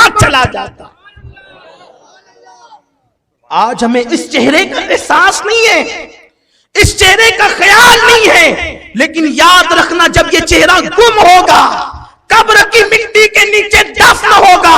بعد چلا جاتا. آج ہمیں اس چہرے کا احساس نہیں ہے, اس چہرے کا خیال نہیں ہے, لیکن یاد رکھنا جب یہ چہرہ گم ہوگا, قبر کی مٹی کے نیچے دفن ہوگا,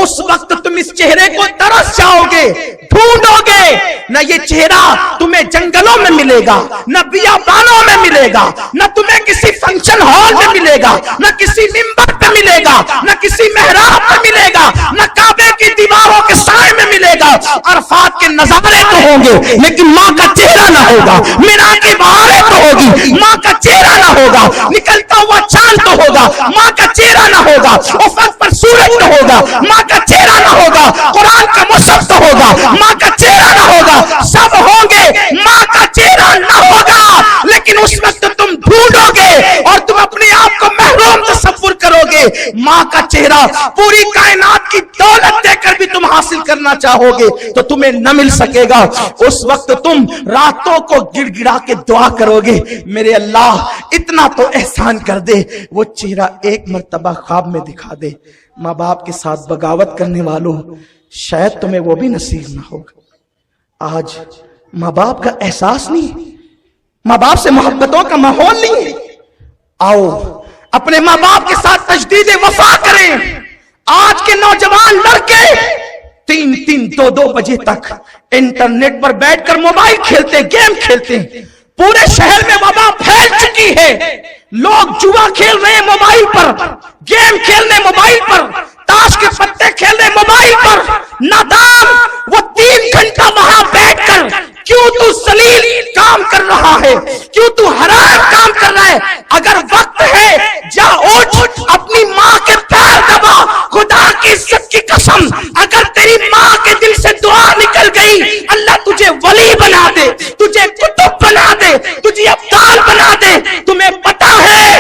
اس وقت تم اس چہرے کو ترس جاؤ گے, ڈھونڈو گے. نہ یہ چہرہ تمہیں جنگلوں میں ملے گا, نہ بیابانوں میں ملے گا, نہ تمہیں کسی فنکشن ہال میں ملے گا, نہ کسی منبر پہ ملے گا, نہ کسی محراب پہ ملے گا, نہ کعبے کی دیواروں کے سائے میں ملے گا. عرفات کے نظارے تو ہوں گے لیکن ماں کا چہرہ نہ ہوگا, مینا کی بہاریں تو ہوگی, ماں کا چہرہ نہ ہوگا, نکلتا ہوا چاند تو ہوگا, ماں کا چہرہ نہ ہوگا, افق پر سورج تو ہوگا, ماں کا چہرہ نہ ہوگا, قرآن کا مصحف تو ہوگا, ماں کا چہرہ نہ ہوگا, سب ہوں گے, ماں کا چہرہ نہ ہوگا. لیکن اس وقت تم ڈھونڈو گے اور تم اپنے آپ کو محروم تصور کرو گے. ماں کا چہرہ پوری کائنات کی دولت دے کر بھی تم حاصل کرنا چاہو گے تو تمہیں نہ مل سکے گا. اس وقت تم راتوں کو گڑ گڑا کے دعا کرو گے, میرے اللہ اتنا تو احسان کر دے, وہ چہرہ ایک مرتبہ خواب میں دکھا دے. ماں باپ کے ساتھ بغاوت کرنے والوں, شاید تمہیں وہ بھی نصیب نہ ہوگا. آج ماں باپ کا احساس نہیں, ماں باپ سے محبتوں کا ماحول نہیں. آؤ اپنے ماں باپ کے ساتھ تجدید وفا کریں. آج کے نوجوان لڑکے 3-2 بجے تک انٹرنیٹ پر بیٹھ کر موبائل کھیلتے, گیم کھیلتے. پورے شہر میں وبا پھیل چکی ہے. لوگ جوا کھیل رہے ہیں موبائل پر, گیم کھیلنے موبائل پر, تاش کے پتے کھیلنے موبائل پر. نادان وہ 3 گھنٹہ وہاں بیٹھ کر کیوں تو ذلیل کام کر رہا ہے, کیوں تو حرام کام کر رہا ہے. اگر وقت ہے جا اٹھ اپنی ماں کے پیر دبا, خدا کی عزت کی قسم اگر تیری ماں کے دل سے دعا نکل گئی اللہ تجھے ولی بنا دے, تجھے قطب بنا دے, تجھے ابدال بنا دے. تمہیں پتا ہے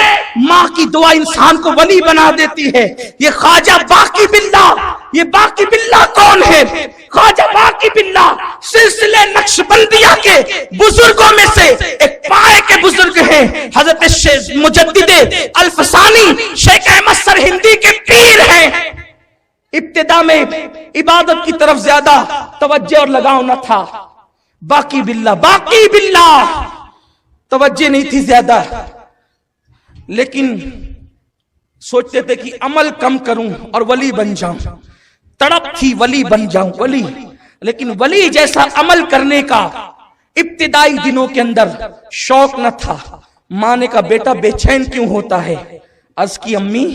ماں کی دعا انسان کو ولی بنا دیتی ہے. یہ خواجہ باقی باللہ, یہ باقی باللہ کون ہے؟ خواجہ باقی باللہ سلسلے نقشبندیہ کے بزرگوں میں سے ایک پائے کے بزرگ ہیں. حضرت مجدد الفسانی شیخ احمد سرہندی کے پیر ہیں. ابتدا میں عبادت کی طرف زیادہ توجہ اور لگاؤ نہ تھا. باقی باللہ توجہ نہیں تھی زیادہ, لیکن سوچتے تھے کہ عمل کم کروں اور ولی بن جاؤں. تڑپ تھی ولی بن جاؤں ولی, لیکن ولی جیسا عمل کرنے کا ابتدائی دنوں کے اندر شوق نہ تھا. ماں نے کہا بیٹا بے چین کیوں ہوتا ہے؟ عرض کی امی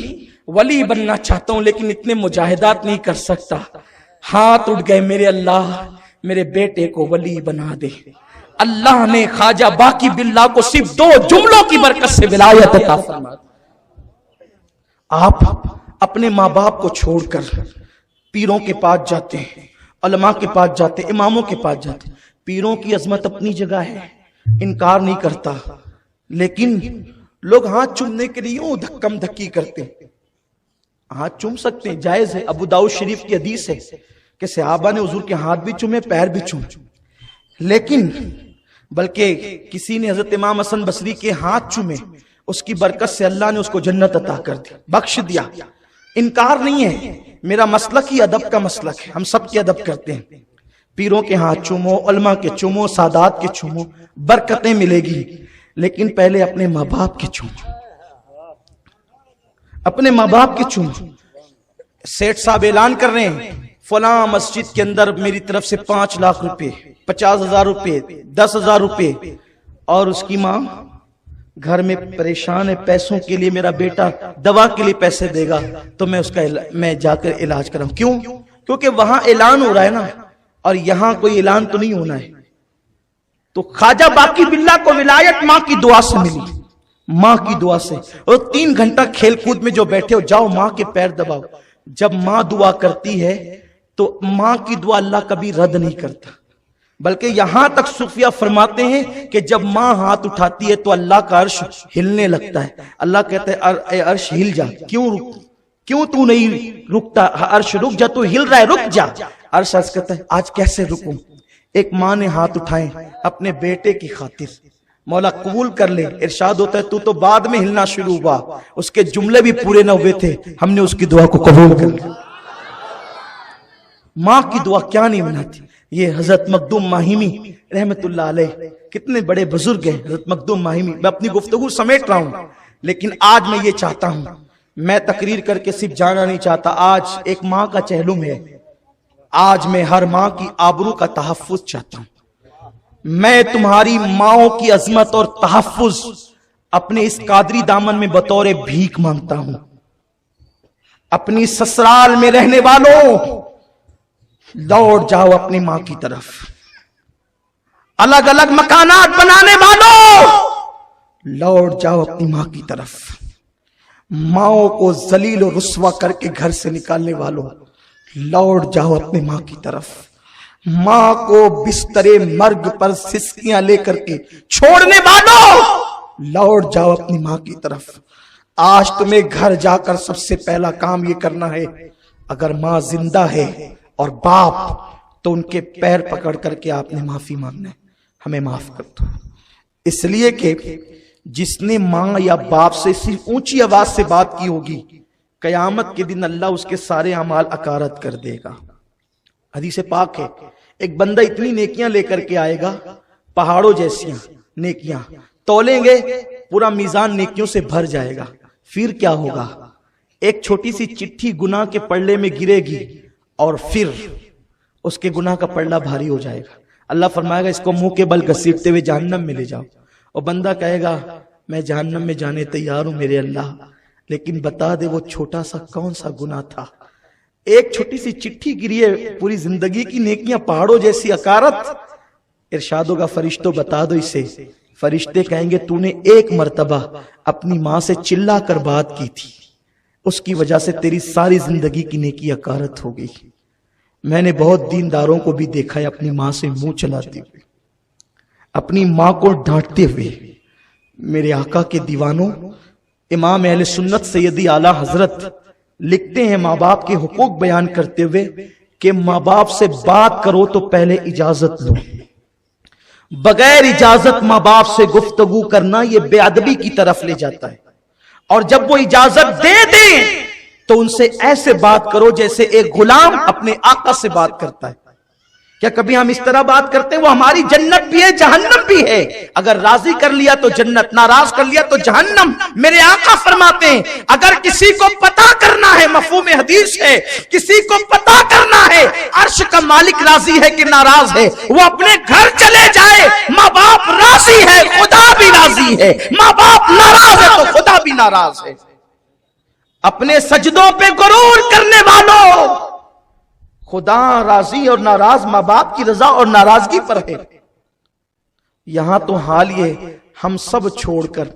ولی بننا چاہتا ہوں لیکن اتنے مجاہدات نہیں کر سکتا. ہاتھ اٹھ گئے, میرے اللہ میرے بیٹے کو ولی بنا دے. اللہ نے خواجہ باقی باللہ کو صرف 2 جملوں کی برکت سے ولایت عطا فرما. آپ اپنے ماں باپ کو چھوڑ کر پیروں کے پاس جاتے ہیں, علماء کے پاس جاتے, اماموں کے پاس جاتے. پیروں کی عظمت اپنی جگہ ہے, انکار نہیں کرتا, لیکن لوگ ہاتھ چومنے کے لیے یوں دھکم دھکی کرتے. ہاتھ چوم سکتے ہیں, جائز ہے. ابو داؤد شریف کی حدیث ہے کہ صحابہ نے حضور کے ہاتھ بھی چومے, پیر بھی چومے, لیکن بلکہ کسی نے حضرت امام حسن بصری کے ہاتھ چومے, اس کی برکت سے اللہ نے اس کو جنت عطا کر دی, بخش دیا. انکار نہیں ہے, میرا مسلک ہی ادب کا مسلک ہے, ہم سب کی ادب کرتے ہیں. پیروں کے ہاتھ چومو, علماء کے چومو, سادات کے چومو, برکتیں ملے گی. لیکن پہلے اپنے ماں باپ کے چومو, اپنے ماں باپ کے چومو. سیٹھ صاحب اعلان کر رہے ہیں فلاں مسجد کے اندر میری طرف سے 5 لاکھ روپے, 50,000 روپے, 10,000 روپے, اور اس کی ماں گھر میں پریشان ہے پیسوں کے لیے, میرا بیٹا دوا کے لیے پیسے دے گا تو میں جا کر علاج کراؤں. کیوں؟ کیونکہ وہاں اعلان ہو رہا ہے نا, اور یہاں کوئی اعلان تو نہیں ہونا ہے. تو خواجہ باقی باللہ کو ولایت ماں کی دعا سے ملی, ماں کی دعا سے. اور 3 گھنٹہ کھیل کود میں جو بیٹھے ہو, جاؤ ماں کے پیر دباؤ. جب ماں دعا کرتی ہے تو ماں کی دعا اللہ کبھی رد نہیں کرتا, بلکہ یہاں تک صوفیہ فرماتے ہیں کہ جب ماں ہاتھ اٹھاتی ہے تو اللہ کا عرش ہلنے لگتا ہے. اللہ کہتا ہے اے عرش ہل جا, کیوں تو نہیں رکتا؟ عرش رک جا, تو ہل رہا ہے رک جا. عرش کہتا ہے آج کیسے رکوں؟ ایک ماں نے ہاتھ اٹھائے اپنے بیٹے کی خاطر, مولا قبول کر لے. ارشاد ہوتا ہے تو بعد میں ہلنا شروع ہوا, اس کے جملے بھی پورے نہ ہوئے تھے, ہم نے اس کی دعا کو قبول کر لیا. ماں کی دعا کیا نہیں مناتی. یہ حضرت مخدوم ماہیمی رحمت اللہ علیہ کتنے بڑے بزرگ ہیں. حضرت مخدوم ماہیمی، میں اپنی گفتگو سمیٹ رہا ہوں لیکن آج میں یہ چاہتا ہوں، میں تقریر کر کے صرف جانا نہیں چاہتا. آج ایک ماں کا چہلم ہے، آج میں ہر ماں کی آبرو کا تحفظ چاہتا ہوں. میں تمہاری ماؤں کی عظمت اور تحفظ اپنے اس قادری دامن میں بطور بھیک مانگتا ہوں. اپنی سسرال میں رہنے والوں لوٹ جاؤ اپنی ماں کی طرف. الگ الگ مکانات بنانے والوں لوٹ جاؤ اپنی ماں کی طرف. ماؤں کو ذلیل و رسوا کر کے گھر سے نکالنے والوں لوٹ جاؤ اپنی ماں کی طرف. ماں کو بستر مرگ پر سسکیاں لے کر کے چھوڑنے والوں لوٹ جاؤ اپنی ماں کی طرف. آج تمہیں گھر جا کر سب سے پہلا کام یہ کرنا ہے، اگر ماں زندہ ہے اور باپ تو ان کے پیر پکڑ کر کے آپ نے معافی مانگنا ہے، ہمیں معاف کر دو. اس لیے کہ جس نے ماں یا باپ سے صرف اونچی آواز سے بات کی ہوگی، قیامت کے دن اللہ اس کے سارے اعمال اکارت کر دے گا. حدیث پاک ہے، ایک بندہ اتنی نیکیاں لے کر کے آئے گا، پہاڑوں جیسیاں نیکیاں، تولیں گے پورا میزان نیکیوں سے بھر جائے گا. پھر کیا ہوگا؟ ایک چھوٹی سی چٹھی گناہ کے پلڑے میں گرے گی اور پھر اس کے گناہ کا پلڑا بھاری ہو جائے گا. اللہ فرمائے گا اس کو منہ کے بل گھسیٹتے ہوئے جہنم میں لے جاؤ. اور بندہ کہے گا میں جہنم میں جانے تیار ہوں میرے اللہ، لیکن بتا دے وہ چھوٹا سا کون سا گناہ تھا. ایک چھوٹی سی چٹھی گری ہے، پوری زندگی کی نیکیاں پہاڑوں جیسی اکارت. ارشاد ہوگا فرشتوں بتا دو اسے. فرشتے کہیں گے تو نے ایک مرتبہ اپنی ماں سے چلا کر بات کی تھی، اس کی وجہ سے تیری ساری زندگی کی نیکی اکارت ہو گئی. میں نے بہت دینداروں کو بھی دیکھا ہے اپنی ماں سے منہ چلاتے ہوئے، اپنی ماں کو ڈانٹتے ہوئے. میرے آقا کے دیوانوں، امام اہل سنت سیدی اعلی حضرت لکھتے ہیں ماں باپ کے حقوق بیان کرتے ہوئے کہ ماں باپ سے بات کرو تو پہلے اجازت لو. بغیر اجازت ماں باپ سے گفتگو کرنا یہ بے ادبی کی طرف لے جاتا ہے. اور جب وہ اجازت دے دیں تو ان سے ایسے بات کرو جیسے ایک غلام اپنے آقا سے بات کرتا ہے. کیا کبھی ہم اس طرح بات کرتے ہیں؟ وہ ہماری جنت بھی ہے جہنم بھی ہے. اگر راضی کر لیا تو جنت، ناراض کر لیا تو جہنم. میرے آقا فرماتے ہیں اگر کسی کو پتا کرنا ہے، مفہوم حدیث ہے، کسی کو پتا کرنا ہے عرش کا مالک راضی ہے کہ ناراض ہے، وہ اپنے گھر چلے جائے. ماں باپ راضی ہے خدا بھی راضی ہے، ماں باپ ناراض ہے تو خدا بھی ناراض ہے. اپنے سجدوں پہ غرور کرنے والوں، خدا راضی اور ناراض ماں باپ کی رضا اور ناراضگی پر ہے. یہاں تو حال یہ ہم سب چھوڑ کر،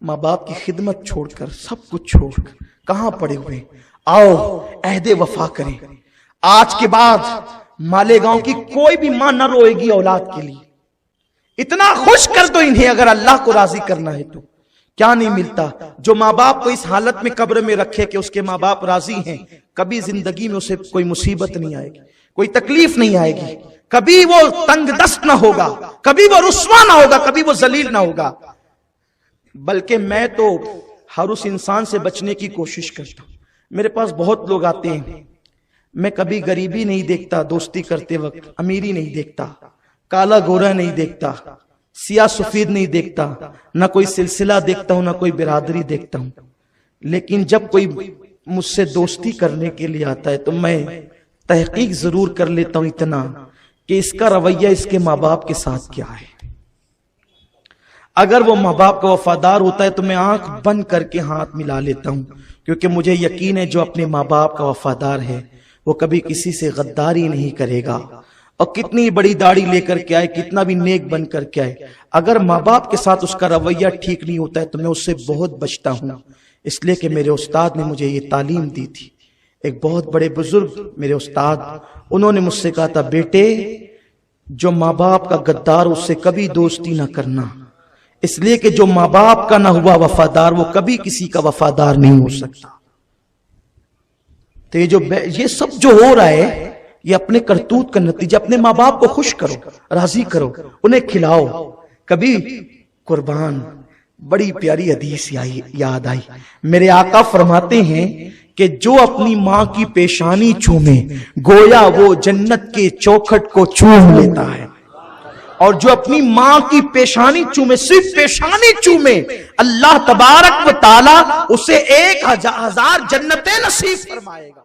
ماں باپ کی خدمت چھوڑ کر، سب کچھ چھوڑ کر کہاں پڑے ہوئے؟ آؤ عہد وفا کریں. آج کے بعد مالیگاؤں کی کوئی بھی ماں نہ روئے گی اولاد کے لیے. اتنا خوش کر دو انہیں اگر اللہ کو راضی کرنا ہے تو. کیا نہیں ملتا؟ جو ماں باپ کو اس حالت میں قبر میں رکھے کہ اس کے ماں باپ راضی ہیں، کبھی زندگی میں اسے کوئی مصیبت نہیں آئے گی، کوئی تکلیف نہیں آئے گی، کبھی وہ تنگ دست نہ ہوگا، کبھی وہ رسوا نہ ہوگا، کبھی وہ ذلیل نہ ہوگا. بلکہ میں تو ہر اس انسان سے بچنے کی کوشش کرتا ہوں. میرے پاس بہت لوگ آتے ہیں، میں کبھی غریبی نہیں دیکھتا دوستی کرتے وقت، امیری نہیں دیکھتا، کالا گورا نہیں دیکھتا، سیاہ سفید نہیں دیکھتا، نہ کوئی سلسلہ دیکھتا ہوں، نہ کوئی برادری دیکھتا ہوں. لیکن جب کوئی مجھ سے دوستی کرنے کے لیے آتا ہے تو میں تحقیق ضرور کر لیتا ہوں اتنا کہ اس کا رویہ اس کے ماں باپ کے ساتھ کیا ہے. اگر وہ ماں باپ کا وفادار ہوتا ہے تو میں آنکھ بند کر کے ہاتھ ملا لیتا ہوں، کیونکہ مجھے یقین ہے جو اپنے ماں باپ کا وفادار ہے وہ کبھی کسی سے غداری نہیں کرے گا. اور کتنی بڑی داڑھی لے کر کے آئے، کتنا بھی نیک بن کر کے آئے، اگر ماں باپ کے ساتھ اس کا رویہ ٹھیک نہیں ہوتا ہے تو میں اس سے بہت بچتا ہوں. اس لیے کہ میرے استاد نے مجھے یہ تعلیم دی تھی. ایک بہت بڑے بزرگ میرے استاد، انہوں نے مجھ سے کہا تھا بیٹے جو ماں باپ کا غدار اس سے کبھی دوستی نہ کرنا، اس لیے کہ جو ماں باپ کا نہ ہوا وفادار وہ کبھی کسی کا وفادار نہیں ہو سکتا. تو یہ سب جو ہو رہا ہے یہ اپنے کرتوت کا نتیجہ. اپنے ماں باپ کو خوش کرو، راضی کرو، انہیں کھلاؤ. کبھی قربان بڑی پیاری حدیث یاد آئی. میرے آقا فرماتے ہیں کہ جو اپنی ماں کی پیشانی چومے گویا وہ جنت کے چوکھٹ کو چوم لیتا ہے، اور جو اپنی ماں کی پیشانی چومے، صرف پیشانی چومے، اللہ تبارک و تعالی اسے 1000 جنتیں نصیب فرمائے گا۔